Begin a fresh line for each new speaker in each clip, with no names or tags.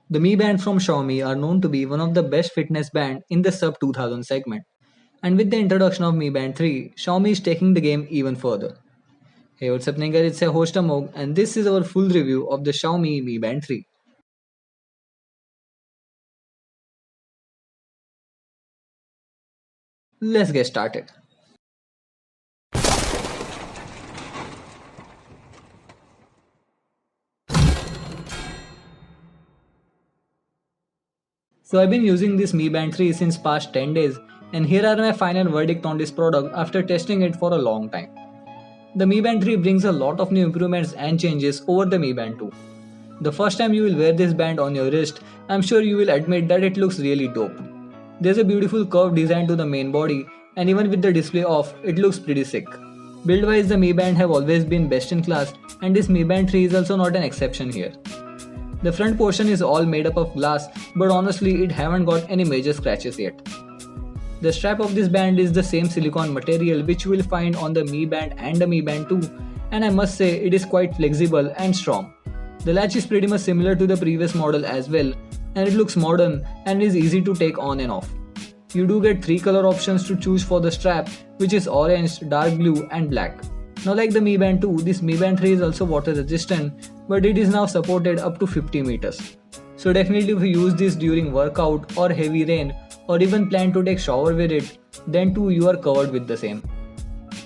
The Mi Band from Xiaomi are known to be one of the best fitness band in the sub 2000 segment. And with the introduction of Mi Band 3, Xiaomi is taking the game even further. Hey, what's happening guys? It's your host Amog and this is our full review of the Xiaomi Mi Band 3. Let's get started. So I've been using this Mi Band 3 since past 10 days and here are my final verdict on this product after testing it for a long time. The Mi Band 3 brings a lot of new improvements and changes over the Mi Band 2. The first time you will wear this band on your wrist, I'm sure you will admit that it looks really dope. There's a beautiful curved design to the main body and even with the display off, it looks pretty sick. Build wise the Mi Band have always been best in class and this Mi Band 3 is also not an exception here. The front portion is all made up of glass but honestly it haven't got any major scratches yet. The strap of this band is the same silicone material which you will find on the Mi Band and the Mi Band 2 and I must say it is quite flexible and strong. The latch is pretty much similar to the previous model as well and it looks modern and is easy to take on and off. You do get 3 color options to choose for the strap which is orange, dark blue and black. Now like the Mi Band 2, this Mi Band 3 is also water resistant but it is now supported up to 50 meters. So definitely if you use this during workout or heavy rain or even plan to take shower with it, then too you are covered with the same.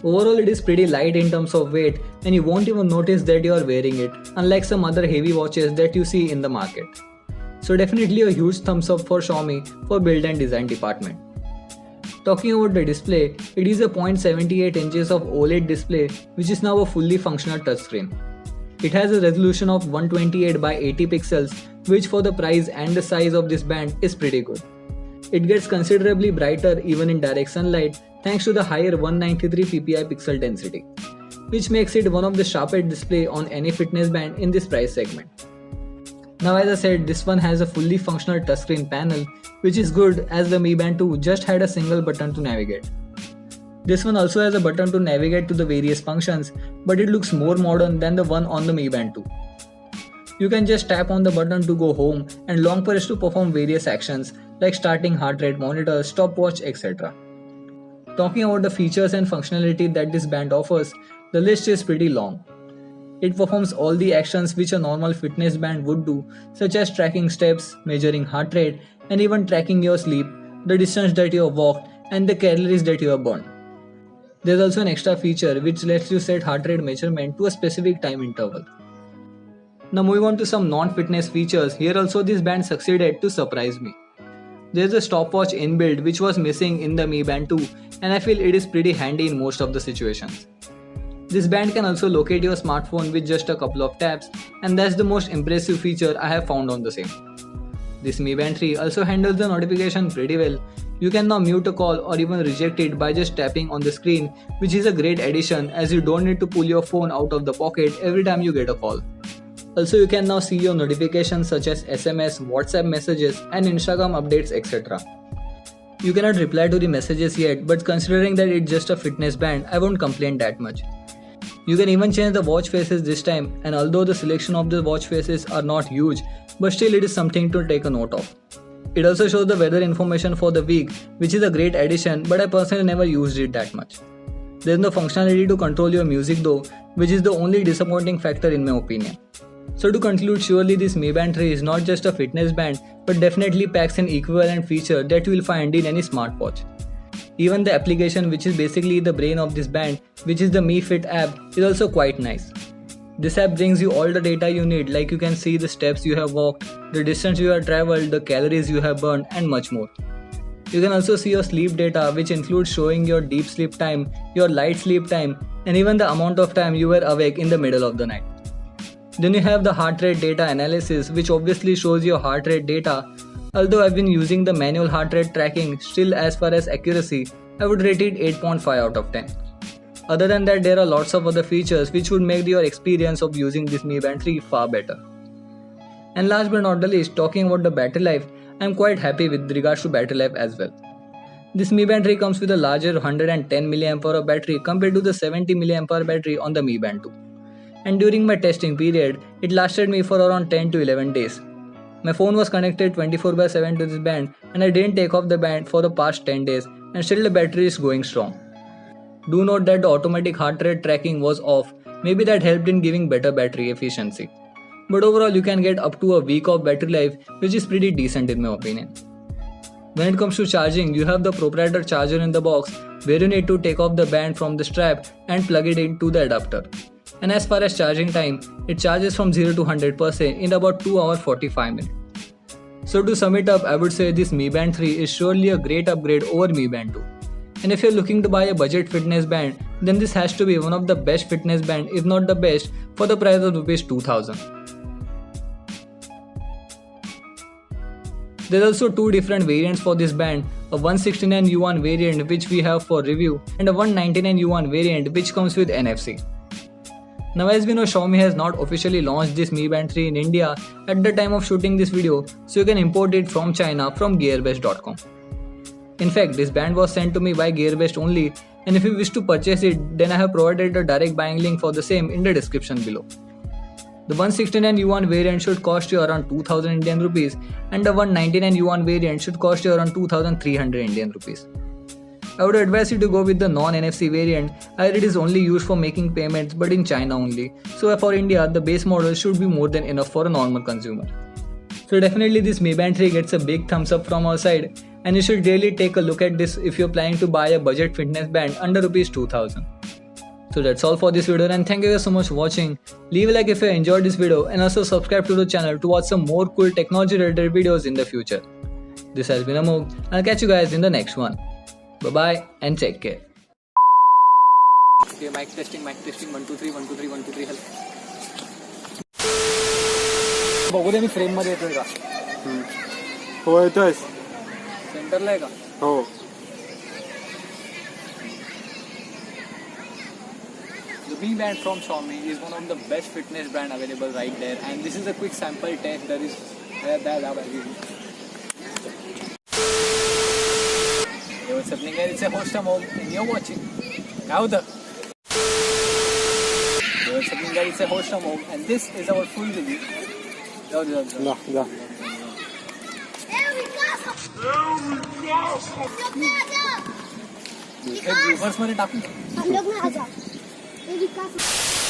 Overall it is pretty light in terms of weight and you won't even notice that you are wearing it unlike some other heavy watches that you see in the market. So definitely a huge thumbs up for Xiaomi for build and design department. Talking about the display, it is a 0.78 inches of OLED display which is now a fully functional touchscreen. It has a resolution of 128 by 80 pixels which for the price and the size of this band is pretty good. It gets considerably brighter even in direct sunlight thanks to the higher 193 ppi pixel density, which makes it one of the sharpest display on any fitness band in this price segment. Now as I said, this one has a fully functional touchscreen panel which is good as the Mi Band 2 just had a single button to navigate. This one also has a button to navigate to the various functions but it looks more modern than the one on the Mi Band 2. You can just tap on the button to go home and long press to perform various actions like starting heart rate monitor, stopwatch, etc. Talking about the features and functionality that this band offers, the list is pretty long. It performs all the actions which a normal fitness band would do, such as tracking steps, measuring heart rate, and even tracking your sleep, the distance that you have walked, and the calories that you have burned. There's also an extra feature which lets you set heart rate measurement to a specific time interval. Now moving on to some non-fitness features, here also this band succeeded to surprise me. There's a stopwatch inbuilt which was missing in the Mi Band 2 and I feel it is pretty handy in most of the situations. This band can also locate your smartphone with just a couple of taps and that's the most impressive feature I have found on the same. This Mi Band 3 also handles the notification pretty well. You can now mute a call or even reject it by just tapping on the screen, which is a great addition as you don't need to pull your phone out of the pocket every time you get a call. Also you can now see your notifications such as SMS, WhatsApp messages and Instagram updates etc. You cannot reply to the messages yet but considering that it's just a fitness band, I won't complain that much. You can even change the watch faces this time and although the selection of the watch faces are not huge, but still it is something to take a note of. It also shows the weather information for the week which is a great addition but I personally never used it that much. There is no functionality to control your music though, which is the only disappointing factor in my opinion. So to conclude, surely this Mi Band 3 is not just a fitness band but definitely packs an equivalent feature that you will find in any smartwatch. Even the application which is basically the brain of this band, which is the Mi Fit app, is also quite nice. This app brings you all the data you need like you can see the steps you have walked, the distance you have traveled, the calories you have burned and much more. You can also see your sleep data which includes showing your deep sleep time, your light sleep time and even the amount of time you were awake in the middle of the night. Then you have the heart rate data analysis which obviously shows your heart rate data. Although I've been using the manual heart rate tracking, still as far as accuracy, I would rate it 8.5 out of 10. Other than that, there are lots of other features which would make your experience of using this Mi Band 3 far better. And last but not the least, talking about the battery life, I am quite happy with regards to battery life as well. This Mi Band 3 comes with a larger 110 mAh battery compared to the 70 mAh battery on the Mi Band 2. And during my testing period, it lasted me for around 10 to 11 days. My phone was connected 24/7 to this band and I didn't take off the band for the past 10 days and still the battery is going strong. Do note that the automatic heart rate tracking was off, maybe that helped in giving better battery efficiency. But overall you can get up to a week of battery life, which is pretty decent in my opinion. When it comes to charging, you have the proprietor charger in the box where you need to take off the band from the strap and plug it into the adapter. And as far as charging time, it charges from 0 to 100% in about 2 hours 45 minutes. So to sum it up, I would say this Mi Band 3 is surely a great upgrade over Mi Band 2. And if you're looking to buy a budget fitness band, then this has to be one of the best fitness band, if not the best, for the price of Rs 2000. There are also two different variants for this band, a 169 yuan variant which we have for review and a 199 yuan variant which comes with NFC. Now as we know, Xiaomi has not officially launched this Mi Band 3 in India at the time of shooting this video, so you can import it from China from gearbest.com. In fact, this band was sent to me by Gearbest only, and if you wish to purchase it, then I have provided a direct buying link for the same in the description below. The 169 yuan variant should cost you around 2000 Indian rupees and the 199 yuan variant should cost you around 2300 Indian rupees. I would advise you to go with the non-NFC variant as it is only used for making payments but in China only, so for India the base model should be more than enough for a normal consumer. So definitely this Mi Band 3 gets a big thumbs up from our side and you should really take a look at this if you're planning to buy a budget fitness band under Rs 2000. So that's all for this video and thank you guys so much for watching. Leave a like if you enjoyed this video and also subscribe to the channel to watch some more cool technology related videos in the future. This has been Amog. I'll catch you guys in the next one. Bye bye and take care. Okay, mic testing 1 2 3 1 2 3 1 2 3 help. बघू दे मी frame मध्ये येतोय का?
हो येतोय.
सेंटरला आहे का?
हो.
The Mi Band from Xiaomi is one of the best fitness brand available right there, and this is a quick sample test. There is Hey, what's happening guys? It's a host Amog and you're watching. How the? Hey, what's happening guys? It's a host Amog and this is our full review.
जा.
Bloopers मध्ये टाकून.
हम लोग ना आजा. ये विकास